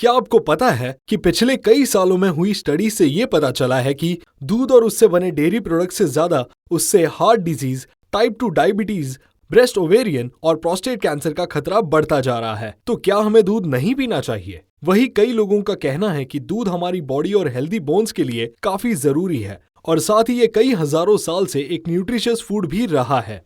क्या आपको पता है कि पिछले कई सालों में हुई स्टडी से ये पता चला है कि दूध और उससे बने डेयरी प्रोडक्ट से ज्यादा उससे heart disease, type 2 diabetes, breast ovarian और प्रोस्टेट कैंसर का खतरा बढ़ता जा रहा है। तो क्या हमें दूध नहीं पीना चाहिए? वही कई लोगों का कहना है कि दूध हमारी बॉडी और हेल्दी बोन्स के लिए काफी जरूरी है और साथ ही ये कई हजारों साल से एक न्यूट्रिशियस फूड भी रहा है।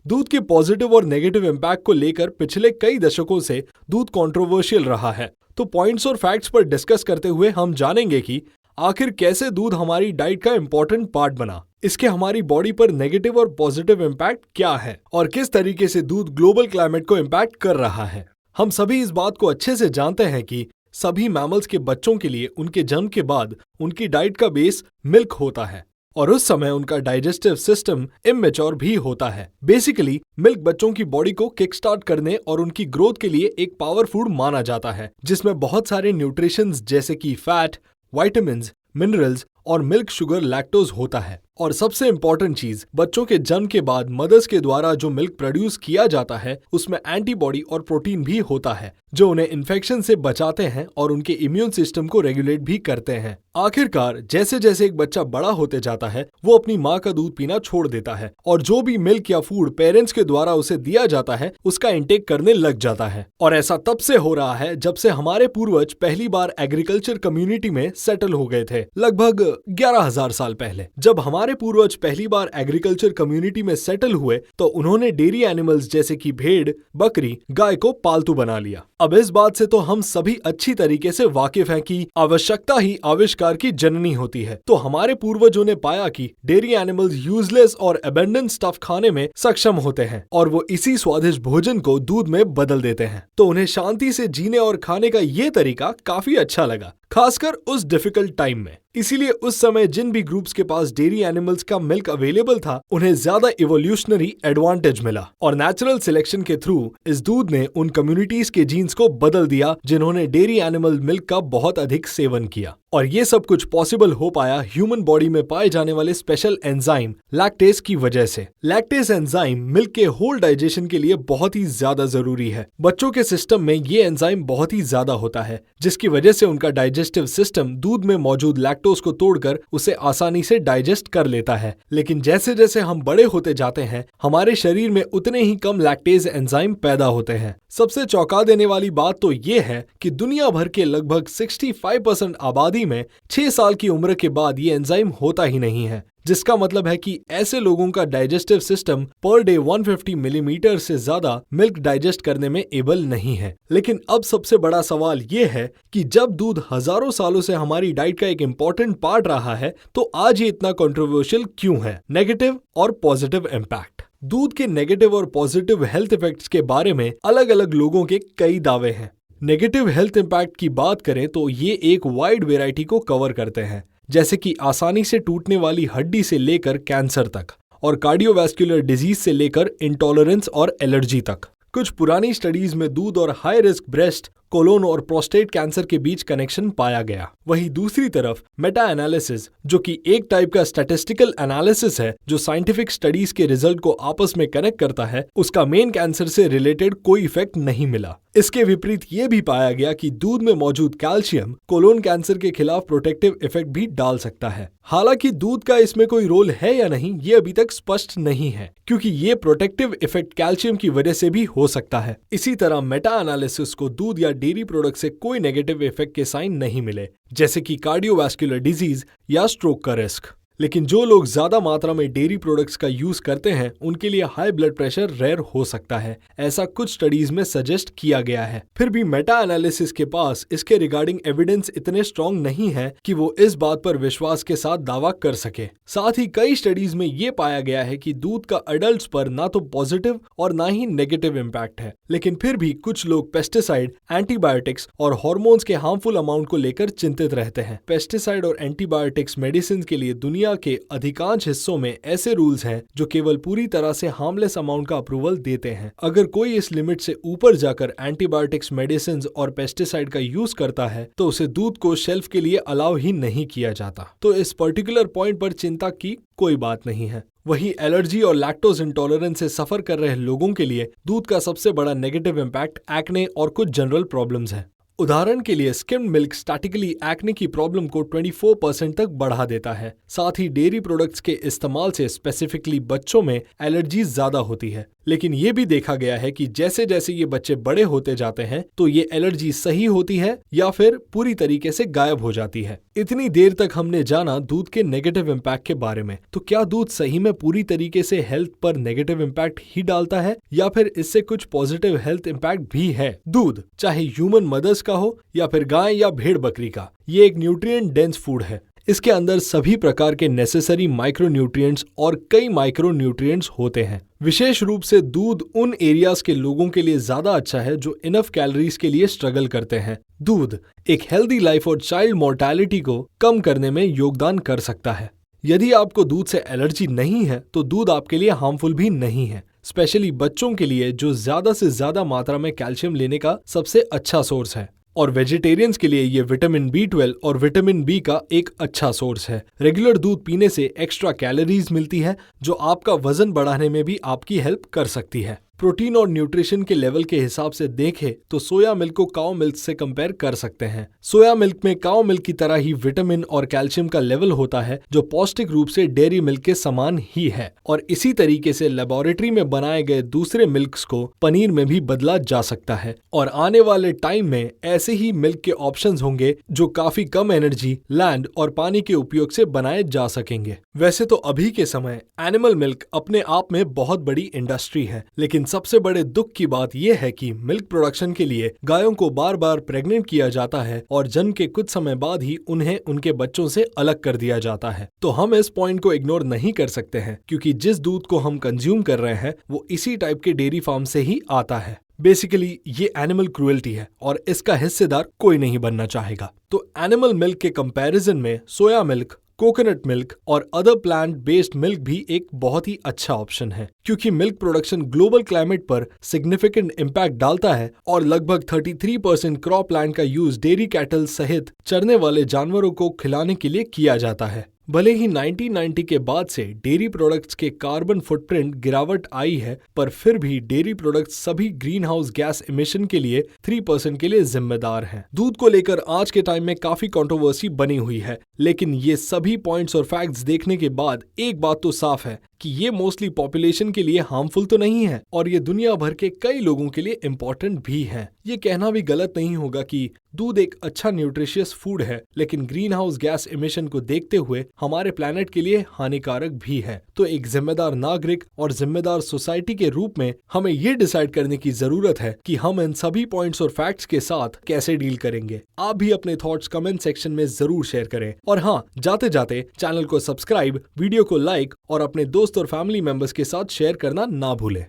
दूध के पॉजिटिव और नेगेटिव इम्पैक्ट को लेकर पिछले कई दशकों से दूध कंट्रोवर्शियल रहा है। तो पॉइंट्स और फैक्ट्स पर डिस्कस करते हुए हम जानेंगे कि आखिर कैसे दूध हमारी डाइट का इंपॉर्टेंट पार्ट बना, इसके हमारी बॉडी पर नेगेटिव और पॉजिटिव इम्पैक्ट क्या है और किस तरीके से दूध ग्लोबल क्लाइमेट को इम्पैक्ट कर रहा है। हम सभी इस बात को अच्छे से जानते हैं कि सभी मैमल्स के बच्चों के लिए उनके जन्म के बाद उनकी डाइट का बेस मिल्क होता है और उस समय उनका डाइजेस्टिव सिस्टम इमेच्योर भी होता है। बेसिकली मिल्क बच्चों की बॉडी को किक स्टार्ट करने और उनकी ग्रोथ के लिए एक पावर फूड माना जाता है, जिसमें बहुत सारे न्यूट्रिशंस जैसे कि फैट, विटामिन्स, मिनरल्स और मिल्क शुगर लैक्टोज होता है। और सबसे इंपॉर्टेंट चीज, बच्चों के जन्म के बाद मदर्स के द्वारा जो मिल्क प्रोड्यूस किया जाता है उसमें एंटीबॉडी और प्रोटीन भी होता है जो उन्हें इन्फेक्शन से बचाते हैं और उनके इम्यून सिस्टम को रेगुलेट भी करते हैं। आखिरकार जैसे जैसे एक बच्चा बड़ा होते जाता है वो अपनी माँ का दूध पीना छोड़ देता है और जो भी मिल्क या फूड पेरेंट्स के द्वारा उसे दिया जाता है उसका इंटेक करने लग जाता है। और ऐसा तब से हो रहा है जब से हमारे पूर्वज पहली बार एग्रीकल्चर कम्युनिटी में सेटल हो गए थे, लगभग 11,000 साल पहले। जब हमारे पूर्वज पहली बार एग्रीकल्चर कम्युनिटी में सेटल हुए तो उन्होंने डेयरी एनिमल्स जैसे कि भेड़, बकरी, गाय को पालतू बना लिया। अब इस बात से तो हम सभी अच्छी तरीके से वाकिफ हैं कि आवश्यकता ही आविष्कार की जननी होती है। तो हमारे पूर्वजों ने पाया कि डेयरी एनिमल्स यूजलेस और अबेंडन स्टफ खाने में सक्षम होते हैं और वो इसी स्वादिष्ट भोजन को दूध में बदल देते हैं। तो उन्हें शांति से जीने और खाने का ये तरीका काफी अच्छा लगा, खासकर उस डिफिकल्ट टाइम में। इसीलिए उस समय जिन भी ग्रुप्स के पास डेयरी एनिमल्स का मिल्क अवेलेबल था उन्हें ज्यादा इवोल्यूशनरी एडवांटेज मिला और नेचुरल सिलेक्शन के थ्रू इस दूध ने उन कम्युनिटीज के जीन्स को बदल दिया जिन्होंने डेयरी एनिमल मिल्क का बहुत अधिक सेवन किया। और ये सब कुछ पॉसिबल हो पाया ह्यूमन बॉडी में पाए जाने वाले स्पेशल एंजाइम लैक्टेज की वजह से। लैक्टेज एंजाइम मिल्क के होल डाइजेशन के लिए बहुत ही ज्यादा जरूरी है। बच्चों के सिस्टम में ये एंजाइम बहुत ही ज्यादा होता है जिसकी वजह से उनका डाइजेस्टिव सिस्टम दूध में मौजूद लैक्टोज को तोड़कर उसे आसानी से डाइजेस्ट कर लेता है। लेकिन जैसे जैसे हम बड़े होते जाते हैं हमारे शरीर में उतने ही कम लैक्टेज एंजाइम पैदा होते हैं। सबसे चौंका देने वाली बात तो ये है कि दुनिया भर के लगभग 65% आबादी में 6 साल की उम्र के बाद ये एंजाइम होता ही नहीं है, जिसका मतलब है कि ऐसे लोगों का digestive system per day 150 millimetre से ज्यादा मिल्क डाइजेस्ट करने में एबल नहीं है। लेकिन अब सबसे बड़ा सवाल ये है कि जब दूध हजारों सालों से हमारी डाइट का एक इंपॉर्टेंट पार्ट रहा है तो आज ये इतना कंट्रोवर्शियल क्यों है? नेगेटिव और पॉजिटिव इम्पैक्ट। दूध के नेगेटिव और पॉजिटिव हेल्थ इफेक्ट्स के बारे में अलग अलग लोगों के कई दावे हैं। नेगेटिव हेल्थ इम्पैक्ट की बात करें तो ये एक वाइड वेराइटी को कवर करते हैं, जैसे कि आसानी से टूटने वाली हड्डी से लेकर कैंसर तक और कार्डियोवैस्कुलर डिजीज से लेकर इंटॉलरेंस और एलर्जी तक। कुछ पुरानी स्टडीज में दूध और हाई रिस्क ब्रेस्ट, कोलोन और प्रोस्टेट कैंसर के बीच कनेक्शन पाया गया। वहीं दूसरी तरफ मेटा एनालिसिस, जो कि एक टाइप का स्टैटिस्टिकल एनालिसिस है जो साइंटिफिक स्टडीज के रिजल्ट को आपस में कनेक्ट करता है, उसका मेन कैंसर से रिलेटेड कोई इफेक्ट नहीं मिला। इसके विपरीत ये भी पाया गया कि दूध में मौजूद कैल्शियम कोलोन कैंसर के खिलाफ प्रोटेक्टिव इफेक्ट भी डाल सकता है। हालांकि दूध का इसमें कोई रोल है या नहीं ये अभी तक स्पष्ट नहीं है, क्योंकि ये प्रोटेक्टिव इफेक्ट कैल्शियम की वजह से भी हो सकता है। इसी तरह मेटा एनालिसिस को दूध या डेयरी प्रोडक्ट से कोई नेगेटिव इफेक्ट के साइन नहीं मिले, जैसे कि कार्डियोवैस्कुलर डिजीज या स्ट्रोक का रिस्क। लेकिन जो लोग ज्यादा मात्रा में डेयरी प्रोडक्ट्स का यूज करते हैं उनके लिए हाई ब्लड प्रेशर रेयर हो सकता है, ऐसा कुछ स्टडीज में सजेस्ट किया गया है। फिर भी मेटा एनालिसिस के पास इसके रिगार्डिंग एविडेंस इतने स्ट्रॉन्ग नहीं है कि वो इस बात पर विश्वास के साथ दावा कर सके। साथ ही कई स्टडीज में ये पाया गया है कि दूध का अडल्ट्स पर ना तो पॉजिटिव और ना ही नेगेटिव इम्पैक्ट है। लेकिन फिर भी कुछ लोग पेस्टिसाइड, एंटीबायोटिक्स और हार्मोन्स के हार्मफुल अमाउंट को लेकर चिंतित रहते हैं। पेस्टिसाइड और एंटीबायोटिक्स मेडिसिन के लिए दुनिया के अधिकांश हिस्सों में ऐसे रूल्स हैं जो केवल पूरी तरह से हार्मलेस अमाउंट का अप्रूवल देते हैं। अगर कोई इस लिमिट से ऊपर जाकर एंटीबायोटिक्स मेडिसिन और पेस्टिसाइड का यूज करता है तो उसे दूध को शेल्फ के लिए अलाउ ही नहीं किया जाता। तो इस पर्टिकुलर पॉइंट पर चिंता की कोई बात नहीं है। वहीं एलर्जी और लैक्टोज इंटॉलरेंस से सफर कर रहे लोगों के लिए दूध का सबसे बड़ा नेगेटिव इम्पैक्ट एक्ने और कुछ जनरल प्रॉब्लम्स है। उदाहरण के लिए स्किम्ड मिल्क स्टैटिकली एक्ने की प्रॉब्लम को 24% तक बढ़ा देता है। साथ ही डेयरी प्रोडक्ट्स के इस्तेमाल से स्पेसिफिकली बच्चों में एलर्जीज ज्यादा होती है। लेकिन ये भी देखा गया है कि जैसे जैसे ये बच्चे बड़े होते जाते हैं तो ये एलर्जी सही होती है या फिर पूरी तरीके से गायब हो जाती है। इतनी देर तक हमने जाना दूध के नेगेटिव इम्पैक्ट के बारे में, तो क्या दूध सही में पूरी तरीके से हेल्थ पर नेगेटिव इम्पैक्ट ही डालता है या फिर इससे कुछ पॉजिटिव हेल्थ इम्पैक्ट भी है? दूध चाहे ह्यूमन मदर्स का हो या फिर गाय या भेड़ बकरी का, ये एक न्यूट्रिएंट डेंस फूड है। इसके अंदर सभी प्रकार के नेसेसरी माइक्रोन्यूट्रिएंट्स और कई माइक्रोन्यूट्रिएंट्स होते हैं। विशेष रूप से दूध उन एरियाज के लोगों के लिए ज्यादा अच्छा है जो इनफ कैलोरीज के लिए स्ट्रगल करते हैं। दूध एक हेल्दी लाइफ और चाइल्ड मोर्टेलिटी को कम करने में योगदान कर सकता है। यदि आपको दूध से एलर्जी नहीं है तो दूध आपके लिए हार्मफुल भी नहीं है, स्पेशली बच्चों के लिए जो ज्यादा से ज्यादा मात्रा में कैल्शियम लेने का सबसे अच्छा सोर्स है। और वेजिटेरियंस के लिए ये विटामिन B12 और विटामिन B का एक अच्छा सोर्स है। रेगुलर दूध पीने से एक्स्ट्रा कैलोरीज मिलती है जो आपका वजन बढ़ाने में भी आपकी हेल्प कर सकती है। प्रोटीन और न्यूट्रिशन के लेवल के हिसाब से देखें तो सोया मिल्क को काऊ मिल्क से कंपेयर कर सकते हैं। सोया मिल्क में काऊ मिल्क की तरह ही विटामिन और कैल्शियम का लेवल होता है जो पौष्टिक रूप से डेयरी मिल्क के समान ही है। और इसी तरीके से लेबोरेटरी में बनाए गए दूसरे मिल्क्स को पनीर में भी बदला जा सकता है। और आने वाले टाइम में ऐसे ही मिल्क के ऑप्शंस होंगे जो काफी कम एनर्जी, लैंड और पानी के उपयोग से बनाए जा सकेंगे। वैसे तो अभी के समय एनिमल मिल्क अपने आप में बहुत बड़ी इंडस्ट्री है, लेकिन सबसे बड़े दुख की बात यह है कि मिल्क प्रोडक्शन के लिए गायों को बार बार प्रेग्नेंट किया जाता है और जन्म के कुछ समय बाद ही उन्हें उनके बच्चों से अलग कर दिया जाता है। तो हम इस पॉइंट को इग्नोर नहीं कर सकते हैं क्योंकि जिस दूध को हम कंज्यूम कर रहे हैं वो इसी टाइप के डेयरी फार्म से ही आता है। बेसिकली ये एनिमल क्रूएल्टी है और इसका हिस्सेदार कोई नहीं बनना चाहेगा। तो एनिमल मिल्क के कंपैरिजन में सोया मिल्क, कोकोनट मिल्क और अदर प्लांट बेस्ड मिल्क भी एक बहुत ही अच्छा ऑप्शन है क्योंकि मिल्क प्रोडक्शन ग्लोबल क्लाइमेट पर सिग्निफिकेंट इम्पैक्ट डालता है और लगभग 33% क्रॉप लैंड का यूज डेयरी कैटल सहित चरने वाले जानवरों को खिलाने के लिए किया जाता है। भले ही 1990 के बाद से डेयरी प्रोडक्ट्स के कार्बन फुटप्रिंट गिरावट आई है, पर फिर भी डेयरी प्रोडक्ट्स सभी ग्रीन हाउस गैस इमिशन के लिए 3% के लिए जिम्मेदार हैं। दूध को लेकर आज के टाइम में काफी कंट्रोवर्सी बनी हुई है, लेकिन ये सभी पॉइंट्स और फैक्ट्स देखने के बाद एक बात तो साफ है कि ये मोस्टली पॉपुलेशन के लिए हार्मफुल तो नहीं है और ये दुनिया भर के कई लोगों के लिए इम्पोर्टेंट भी है। ये कहना भी गलत नहीं होगा कि दूध एक अच्छा न्यूट्रिशियस फूड है, लेकिन ग्रीन हाउस गैस इमिशन को देखते हुए हमारे प्लेनेट के लिए हानिकारक भी है। तो एक जिम्मेदार नागरिक और जिम्मेदार सोसाइटी के रूप में हमें ये डिसाइड करने की जरूरत है कि हम इन सभी पॉइंट्स और फैक्ट्स के साथ कैसे डील करेंगे। आप भी अपने थॉट्स कमेंट सेक्शन में जरूर शेयर करें और हाँ, जाते जाते चैनल को सब्सक्राइब, वीडियो को लाइक और अपने दोस्त और फैमिली मेंबर्स के साथ शेयर करना ना भूलें।